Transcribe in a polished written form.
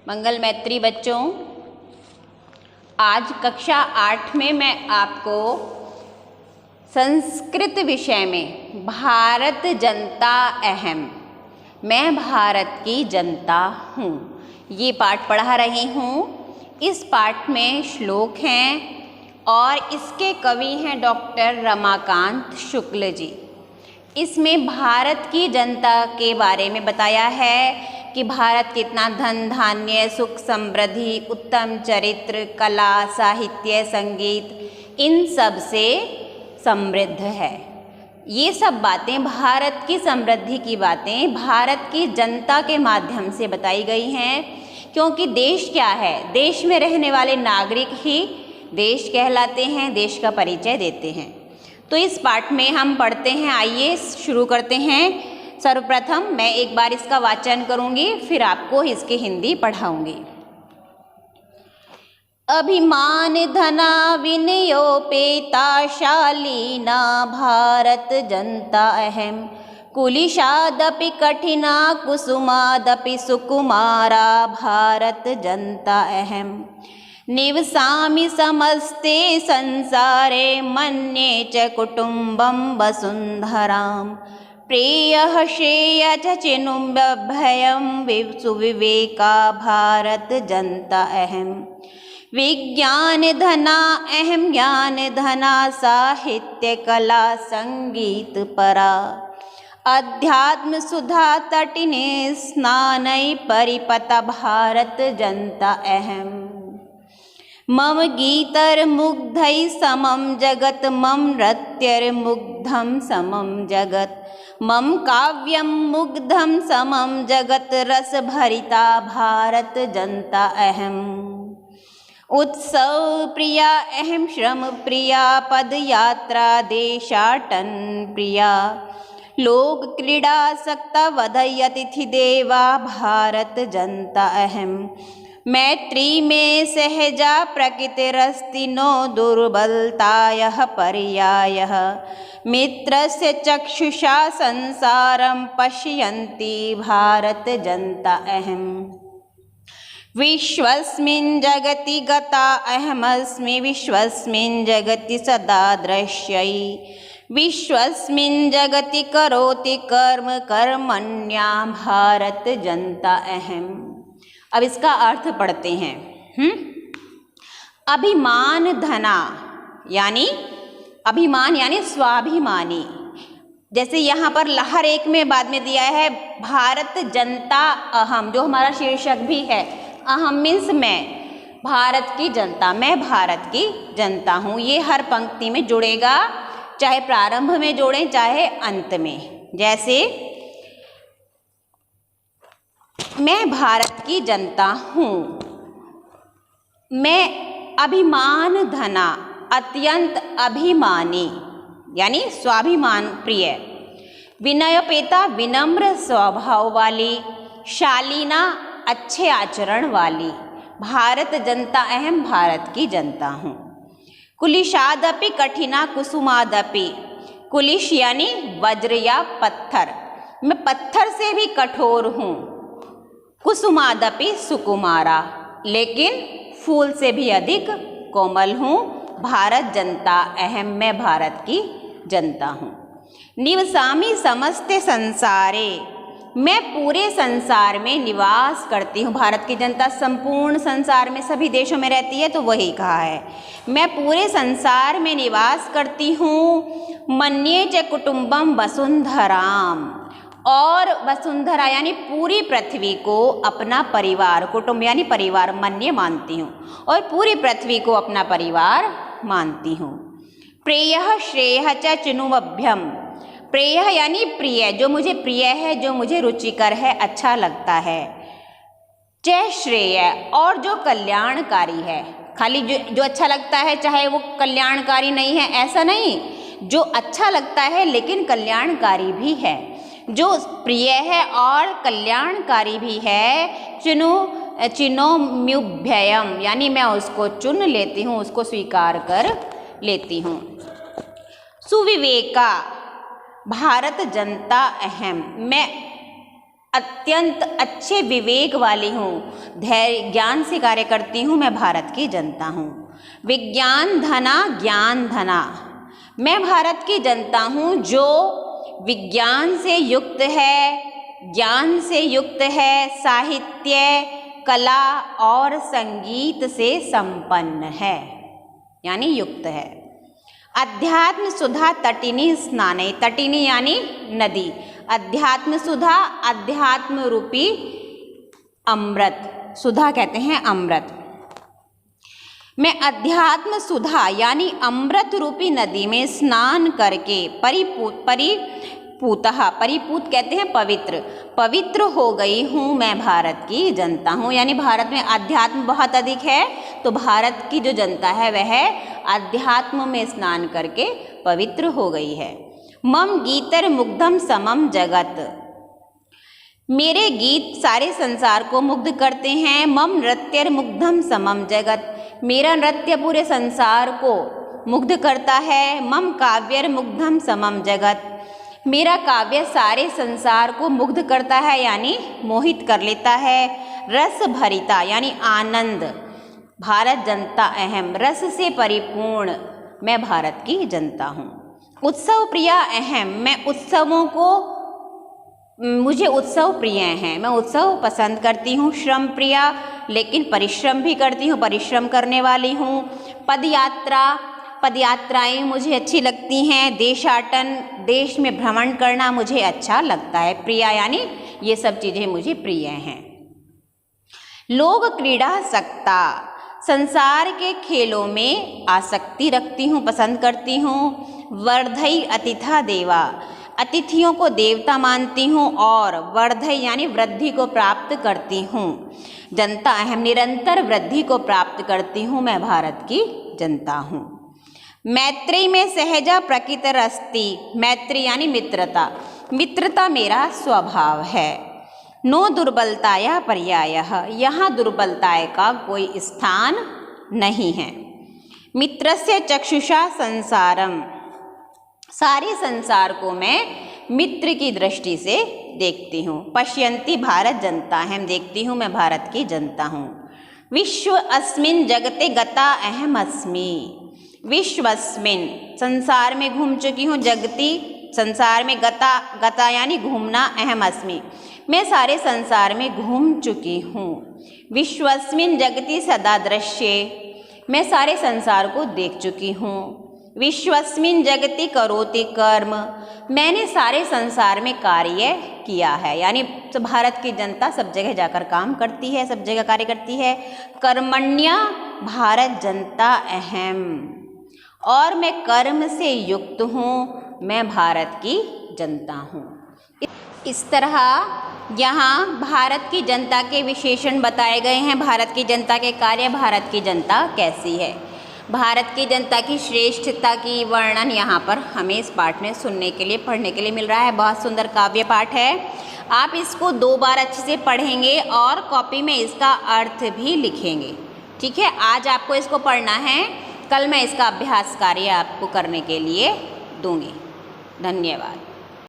मंगल मैत्री बच्चों, आज कक्षा 8 में मैं आपको संस्कृत विषय में भारत जनता अहम, मैं भारत की जनता हूँ, ये पाठ पढ़ा रही हूँ। इस पाठ में श्लोक हैं और इसके कवि हैं डॉक्टर रमाकांत शुक्ल जी। इसमें भारत की जनता के बारे में बताया है कि भारत कितना धन धान्य सुख समृद्धि उत्तम चरित्र कला साहित्य संगीत इन सब से समृद्ध है। ये सब बातें भारत की समृद्धि की बातें भारत की जनता के माध्यम से बताई गई हैं, क्योंकि देश क्या है, देश में रहने वाले नागरिक ही देश कहलाते हैं, देश का परिचय देते हैं। तो इस पाठ में हम पढ़ते हैं, आइए शुरू करते हैं। सर्वप्रथम मैं एक बार इसका वाचन करूंगी, फिर आपको इसकी हिंदी पढ़ाऊंगी। अभिमान धना विनयोपेता शालीना भारत जनता अहम कुलिशादपि कठिना कुसुमादपि सुकुमारा भारत जनता अहम निवसामि समस्ते संसारे मन्ये च कुटुम्बं वसुन्धराम् प्रियः श्रेयः च चिनुभयं सुविवेका भारत जनता अहम विज्ञान धना अहम ज्ञान धना साहित्य कला संगीत परा अध्यात्म सुधा तटिने स्नानै परिपता भारत जनता अहम मम गीतर्मुग्धै समं जगत् मम नृत्यर्मुग्धं समं जगत् मम काव्यं मुग्धं समं जगत् रसभरिता भारत जनता अहम उत्सव प्रिया अहम श्रम प्रिया पदयात्रा देशाटन प्रिया लोक क्रीड़ा सक्ता वधयतिथि देवा भारत जनता अहम मैत्री में सहजा प्रकृतिरस्ति नो दुर्बलतायः पर्यायः मित्रस्य चक्षुषा संसारं पश्यन्ति भारत जनता अहम विश्वस्मिन् जगति गता अहमस्मि विश्वस्मिन् जगति सदा दृश्यै विश्वस्मिन् जगति करोति कर्म कर्मण्या भारत जनता अहम। अब इसका अर्थ पढ़ते हैं। अभिमान धना यानी अभिमान यानी स्वाभिमानी, जैसे यहाँ पर लहर एक में बाद में दिया है भारत जनता अहम, जो हमारा शीर्षक भी है। अहम मीन्स मैं, भारत की जनता, मैं भारत की जनता हूँ। ये हर पंक्ति में जुड़ेगा, चाहे प्रारंभ में जोड़ें चाहे अंत में। जैसे मैं भारत की जनता हूँ, मैं अभिमान धना अत्यंत अभिमानी यानी स्वाभिमान प्रिय, विनयपेता विनम्र स्वभाव वाली, शालीना अच्छे आचरण वाली, भारत जनता अहम भारत की जनता हूँ। कुलिशादपि कठिना कुसुमादपि, कुलिश यानी वज्र या पत्थर, मैं पत्थर से भी कठोर हूँ। कुसुमादपि सुकुमारा, लेकिन फूल से भी अधिक कोमल हूँ। भारत जनता अहम, मैं भारत की जनता हूँ। निवसामि समस्ते संसारे, मैं पूरे संसार में निवास करती हूँ। भारत की जनता संपूर्ण संसार में सभी देशों में रहती है, तो वही कहा है मैं पूरे संसार में निवास करती हूँ। मन्ये च कुटुम्बम वसुंधराम, और वसुंधरा यानी पूरी पृथ्वी को अपना परिवार, कुटुंब यानी परिवार मन्ये मानती हूँ, और पूरी पृथ्वी को अपना परिवार मानती हूँ। प्रेयः श्रेयः च चिनुमभ्यम, प्रेयः यानी प्रिय, जो मुझे प्रिय है, जो मुझे रुचिकर है, अच्छा लगता है। च श्रेय, और जो कल्याणकारी है। खाली जो अच्छा लगता है चाहे वो कल्याणकारी नहीं है ऐसा नहीं, जो अच्छा लगता है लेकिन कल्याणकारी भी है, जो प्रिय है और कल्याणकारी भी है। चिनोम्युभ्ययम यानी मैं उसको चुन लेती हूँ, उसको स्वीकार कर लेती हूँ। सुविवेका भारत जनता अहम, मैं अत्यंत अच्छे विवेक वाली हूँ, धैर्य ज्ञान से कार्य करती हूँ, मैं भारत की जनता हूँ। विज्ञान धना ज्ञान धना, मैं भारत की जनता हूँ जो विज्ञान से युक्त है, ज्ञान से युक्त है, साहित्य, कला और संगीत से संपन्न है, यानी युक्त है। अध्यात्म सुधा तटिनी स्नाने, तटिनी यानी नदी, अध्यात्म सुधा अध्यात्म रूपी अमृत, सुधा कहते हैं अमृत। मैं अध्यात्म सुधा यानी अमृत रूपी नदी में स्नान करके परिपूत कहते हैं पवित्र, पवित्र हो गई हूँ, मैं भारत की जनता हूँ। यानी भारत में अध्यात्म बहुत अधिक है, तो भारत की जो जनता है वह अध्यात्म में स्नान करके पवित्र हो गई है। मम गीतर मुग्धम समम जगत, मेरे गीत सारे संसार को मुग्ध करते हैं। मम नृत्यर मुग्धम समम जगत, मेरा नृत्य पूरे संसार को मुग्ध करता है। मम काव्यर मुग्धम समम जगत, मेरा काव्य सारे संसार को मुग्ध करता है, यानी मोहित कर लेता है। रस भरिता यानी आनंद, भारत जनता अहम, रस से परिपूर्ण मैं भारत की जनता हूँ। उत्सव प्रिया अहम, मैं उत्सवों को, मुझे उत्सव प्रिय हैं, मैं उत्सव पसंद करती हूँ। श्रम प्रिया, लेकिन परिश्रम भी करती हूँ, परिश्रम करने वाली हूँ। पदयात्रा, पदयात्राएं मुझे अच्छी लगती हैं। देशाटन, देश में भ्रमण करना मुझे अच्छा लगता है। प्रिया यानी ये सब चीज़ें मुझे प्रिय हैं। लोक क्रीड़ा सकता, संसार के खेलों में आसक्ति रखती हूँ, पसंद करती हूँ। वर्धई अतिथा देवा, अतिथियों को देवता मानती हूँ और वर्धई यानी वृद्धि को प्राप्त करती हूँ। जनता अहम, निरंतर वृद्धि को प्राप्त करती हूँ, मैं भारत की जनता हूँ। मैत्री में सहजा प्रकृतिरस्ति, मैत्री यानी मित्रता, मित्रता मेरा स्वभाव है। नो दुर्बलताया पर्यायः, यहाँ दुर्बलताएं का कोई स्थान नहीं है। मित्रस्य चक्षुषा संसारम, सारे संसार को मैं मित्र की दृष्टि से देखती हूँ। पश्यन्ति भारत जनता अहम, देखती हूँ मैं भारत की जनता हूँ। विश्व अस्मिन् जगते गता अहम अस्मि, विश्वस्मिन् संसार में घूम चुकी हूँ, जगती संसार में, गता, गता यानी घूमना, अहम अस्मि मैं सारे संसार में घूम चुकी हूँ। विश्वस्मिन् जगति सदा दृश्ये, मैं सारे संसार को देख चुकी हूँ। विश्वस्मिन् जगति करोति कर्म, मैंने सारे संसार में कार्य किया है, यानी तो भारत की जनता सब जगह जाकर काम करती है, सब जगह कार्य करती है। कर्मण्या भारत जनता अहम, और मैं कर्म से युक्त हूँ, मैं भारत की जनता हूँ। इस तरह यहाँ भारत की जनता के विशेषण बताए गए हैं, भारत की जनता के कार्य, भारत की जनता कैसी है। भारत की जनता की श्रेष्ठता की वर्णन यहाँ पर हमें इस पाठ में सुनने के लिए, पढ़ने के लिए मिल रहा है। बहुत सुंदर काव्य पाठ है। आप इसको 2 बार अच्छे से पढ़ेंगे और कॉपी में इसका अर्थ भी लिखेंगे। ठीक है, आज आपको इसको पढ़ना है, कल मैं इसका अभ्यास कार्य आपको करने के लिए दूंगी। धन्यवाद।